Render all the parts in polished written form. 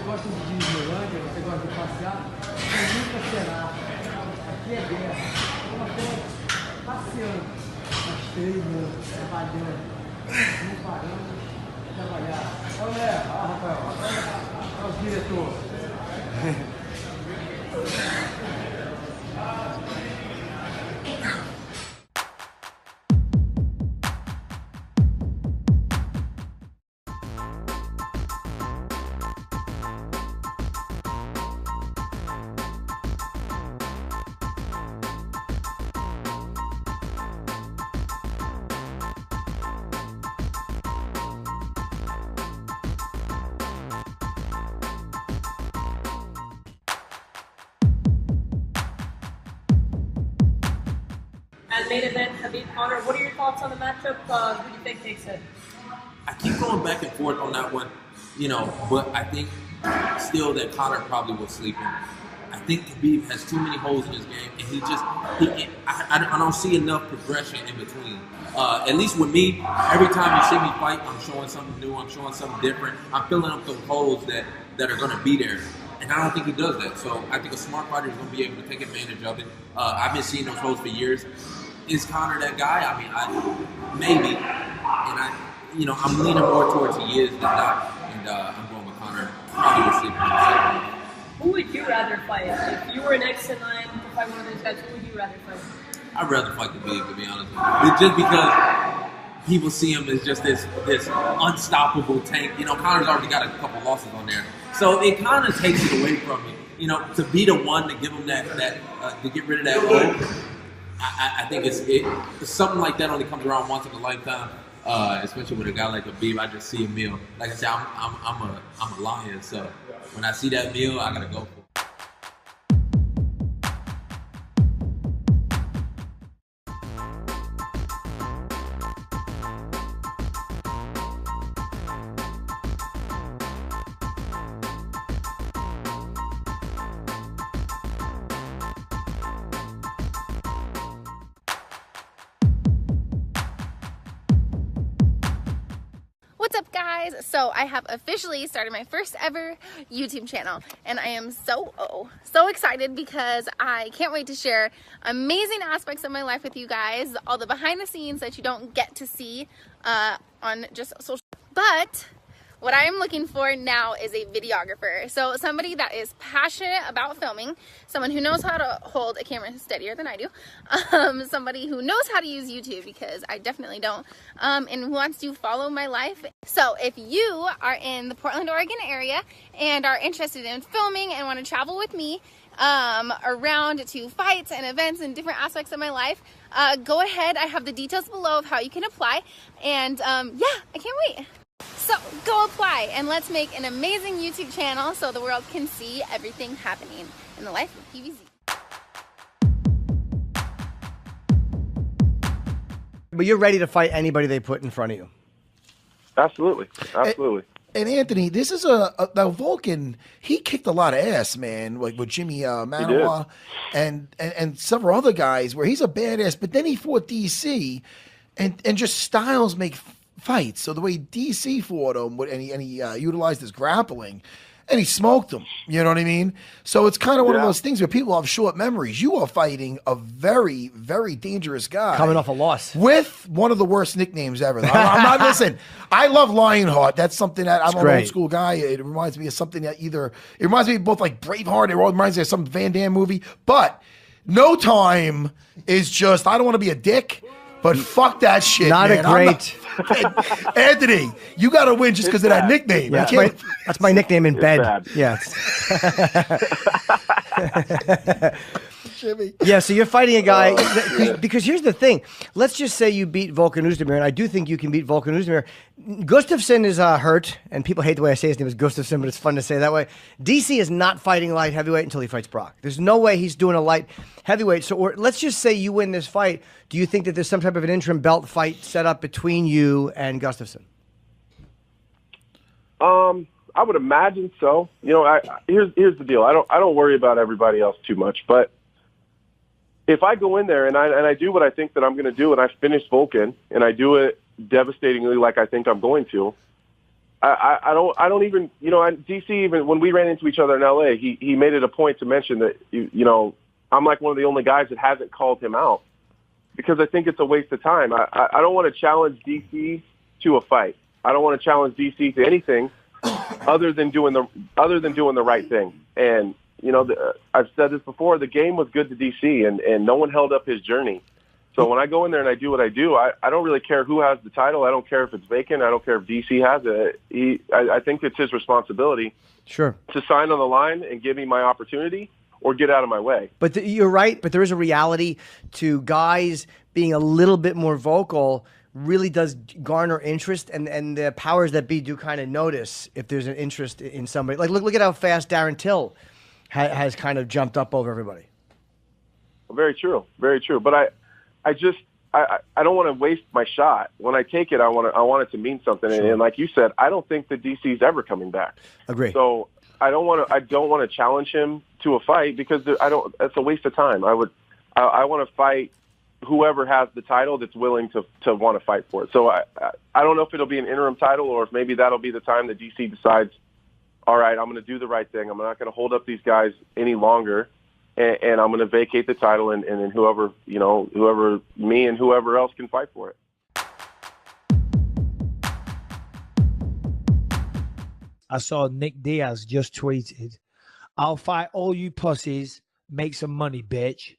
gosta de Disneylândia, você gosta de passear, tem nunca será. Aqui é guerra. Então até passeando, mas treinando, trabalhando, não paramos de trabalhar. Olha, Rafael, olha o diretor. As main event, Khabib Conor, what are your thoughts on the matchup? Who do you think takes it? I keep going back and forth on that one, you know, but I think still that Conor probably will sleep him. I think Khabib has too many holes in his game, and I don't see enough progression in between. At least with me, every time you see me fight, I'm showing something new, I'm showing something different. I'm filling up those holes that are going to be there. And I don't think he does that. So I think a smart fighter is going to be able to take advantage of it. I've been seeing those holes for years. Is Conor that guy? I mean, maybe. And I'm leaning more towards he is than not. And I'm going with Conor. Probably will sleep in the second round. Who would you rather fight? If you were next in line to fight one of those guys, who would you rather fight? I'd rather fight Khabib, to be honest with you. Just because people see him as just this unstoppable tank. You know, Conor's already got a couple losses on there. So it kind of takes it away from me. You know, to be the one to give him that to get rid of that hold, I think it's something like that only comes around once in a lifetime. Especially with a guy like Khabib, I just see a meal. Like I said, I'm a lion, so when I see that meal, I gotta go for it. What's up, guys? So I have officially started my first ever YouTube channel, and I am so excited because I can't wait to share amazing aspects of my life with you guys, all the behind the scenes that you don't get to see on just social. But what I am looking for now is a videographer. So somebody that is passionate about filming, someone who knows how to hold a camera steadier than I do, somebody who knows how to use YouTube, because I definitely don't, and who wants to follow my life. So if you are in the Portland, Oregon area and are interested in filming and want to travel with me around to fights and events and different aspects of my life, go ahead. I have the details below of how you can apply, and yeah, I can't wait. So go apply and let's make an amazing YouTube channel so the world can see everything happening in the life of PVZ. But you're ready to fight anybody they put in front of you. Absolutely. Absolutely. And Anthony, this is now Vulcan. He kicked a lot of ass, man. Like with Jimmy Manoa and several other guys, where he's a badass. But then he fought DC, and just styles make fights. So the way DC fought him, and he utilized his grappling, and he smoked him. You know what I mean? So it's kind of one of those things where people have short memories. You are fighting a very, very dangerous guy coming off a loss with one of the worst nicknames ever. I'm not listen. I love Lionheart. That's something that I'm an old school guy. It reminds me of something that it reminds me of both like Braveheart. It reminds me of some Van Damme movie. But No Time is just, I don't want to be a dick, but fuck that shit. Not man. a great. Anthony, you got to win just because of that nickname. Yeah, that's my nickname in bed. Yeah. Jimmy. Yeah, so you're fighting a guy, because here's the thing. Let's just say you beat Volkan Oezdemir, and I do think you can beat Volkan Oezdemir. Gustafsson is hurt, and people hate the way I say his name is Gustafsson, but it's fun to say that way. DC is not fighting light heavyweight until he fights Brock. There's no way he's doing a light heavyweight. So let's just say you win this fight. Do you think that there's some type of an interim belt fight set up between you and Gustafsson? I would imagine so. You know, here's the deal. I don't worry about everybody else too much, but if I go in there and I do what I think that I'm going to do, and I finish Volkan and I do it devastatingly like I think I'm going to, I don't even, DC, even when we ran into each other in LA, he made it a point to mention that, I'm like one of the only guys that hasn't called him out because I think it's a waste of time. I don't want to challenge DC to a fight. I don't want to challenge DC to anything other than doing the right thing. And, I've said this before, the game was good to DC and no one held up his journey. So when I go in there and I do what I do, I don't really care who has the title. I don't care if it's vacant. I don't care if DC has it. I think it's his responsibility to sign on the line and give me my opportunity or get out of my way. But you're right. But there is a reality to guys being a little bit more vocal really does garner interest, and the powers that be do kind of notice if there's an interest in somebody. Like look at how fast Darren Till has kind of jumped up over everybody. Very true. Very true. But I don't want to waste my shot. When I take it, I want it to mean something. Sure. And like you said, I don't think that DC's ever coming back. Agree. So I don't want to challenge him to a fight because that's a waste of time. I want to fight whoever has the title that's willing to want to fight for it. So I don't know if it'll be an interim title or if maybe that'll be the time that DC decides, all right, I'm going to do the right thing. I'm not going to hold up these guys any longer. And I'm going to vacate the title, and then whoever me and whoever else can fight for it. I saw Nick Diaz just tweeted, "I'll fight all you pussies, make some money, bitch."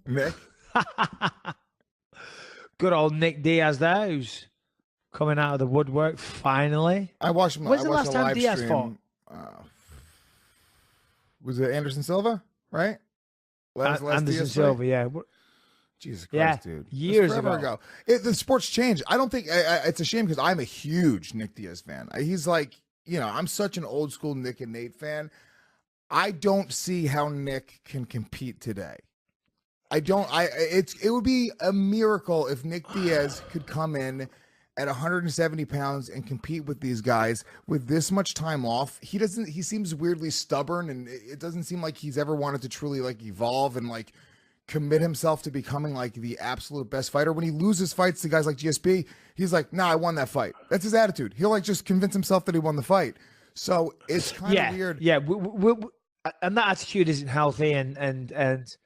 Nick? Good old Nick Diaz there, who's coming out of the woodwork finally. I watched him. When's the last time Diaz fought? Was it Anderson Silva, right? Anderson Silva, yeah. Jesus Christ, yeah, dude. Years ago. The sport's changed. I don't think it's a shame because I'm a huge Nick Diaz fan. He's like, I'm such an old school Nick and Nate fan. I don't see how Nick can compete today. It would be a miracle if Nick Diaz could come in at 170 pounds and compete with these guys with this much time off. He seems weirdly stubborn, and it doesn't seem like he's ever wanted to truly evolve and commit himself to becoming the absolute best fighter. When he loses fights to guys like GSP, he's like, nah, I won that fight. That's his attitude. He'll just convince himself that he won the fight. So it's kind of weird. Yeah. And that attitude isn't healthy. And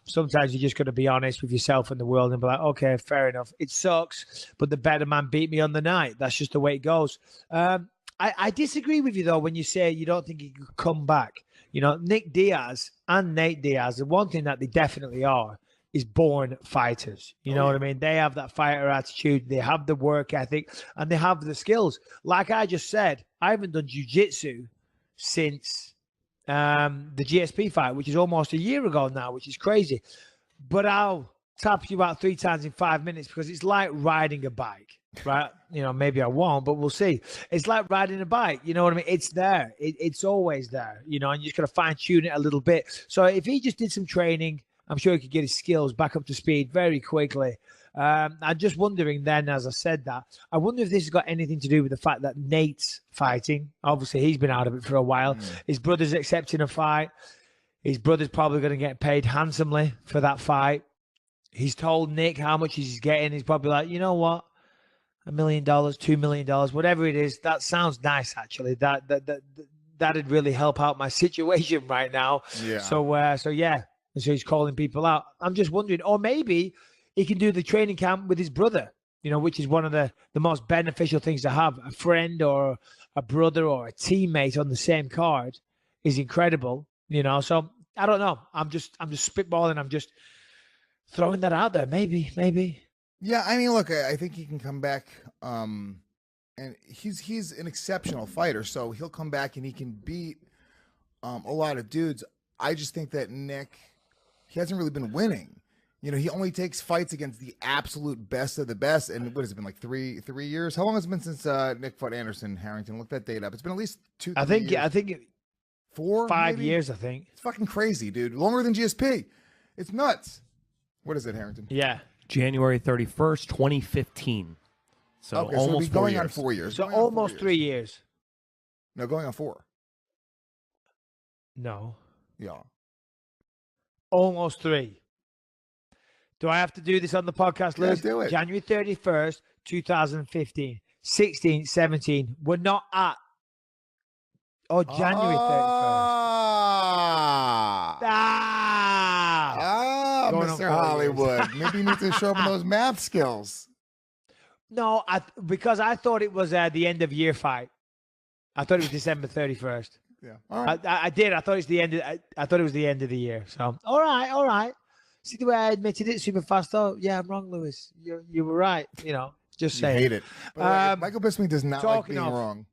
sometimes you just got to be honest with yourself and the world and be like, okay, fair enough. It sucks, but the better man beat me on the night. That's just the way it goes. I disagree with you, though, when you say you don't think he could come back. Nick Diaz and Nate Diaz, the one thing that they definitely are is born fighters. You know what I mean? They have that fighter attitude. They have the work ethic, and they have the skills. Like I just said, I haven't done jiu-jitsu since the GSP fight, which is almost a year ago now, which is crazy. But I'll tap you out 3 times in 5 minutes because it's like riding a bike, right? Maybe I won't, but we'll see. It's like riding a bike. You know what I mean? It's there. It's always there, and you just got to fine tune it a little bit. So if he just did some training, I'm sure he could get his skills back up to speed very quickly. I'm just wondering then, as I said that, I wonder if this has got anything to do with the fact that Nate's fighting. Obviously, he's been out of it for a while. His brother's accepting a fight. His brother's probably going to get paid handsomely for that fight. He's told Nick how much he's getting. He's probably like, you know what? $1 million, $2 million, whatever it is. That sounds nice, actually. That'd really help out my situation right now. Yeah. So yeah. And so he's calling people out. I'm just wondering, or maybe he can do the training camp with his brother, which is one of the most beneficial things to have. A friend or a brother or a teammate on the same card is incredible, So I don't know. I'm just spitballing. I'm just throwing that out there. Maybe. Yeah, I mean, look, I think he can come back, and he's an exceptional fighter, so he'll come back and he can beat a lot of dudes. I just think that Nick, he hasn't really been winning. He only takes fights against the absolute best of the best. And what has it been, 3 years? How long has it been since Nick fought Anderson Harrington? Look that date up. It's been at least 2. I think 4, 5 maybe? years. I think it's fucking crazy, dude. Longer than GSP. It's nuts. What is it, Harrington? Yeah, January 31st, 2015. So okay, almost so going 4 years. on 4 years. So almost 3 years. No, going on 4. No. Yeah. Almost 3. Do I have to do this on the podcast, Liz? Yeah, do it. January 31st, 2015. 16, 17. We're not at January 31st. Going on Mr. 4 Hollywood. years. Maybe you need to show up those math skills. No, because I thought it was the end of year fight. I thought it was December 31st. Yeah. All right. I did. I thought it was the end. I thought it was the end of the year. So all right. See the way I admitted it super fast though. Yeah, I'm wrong, Lewis. You were right. Just You saying. hate it. But Michael Bisping does not like being wrong.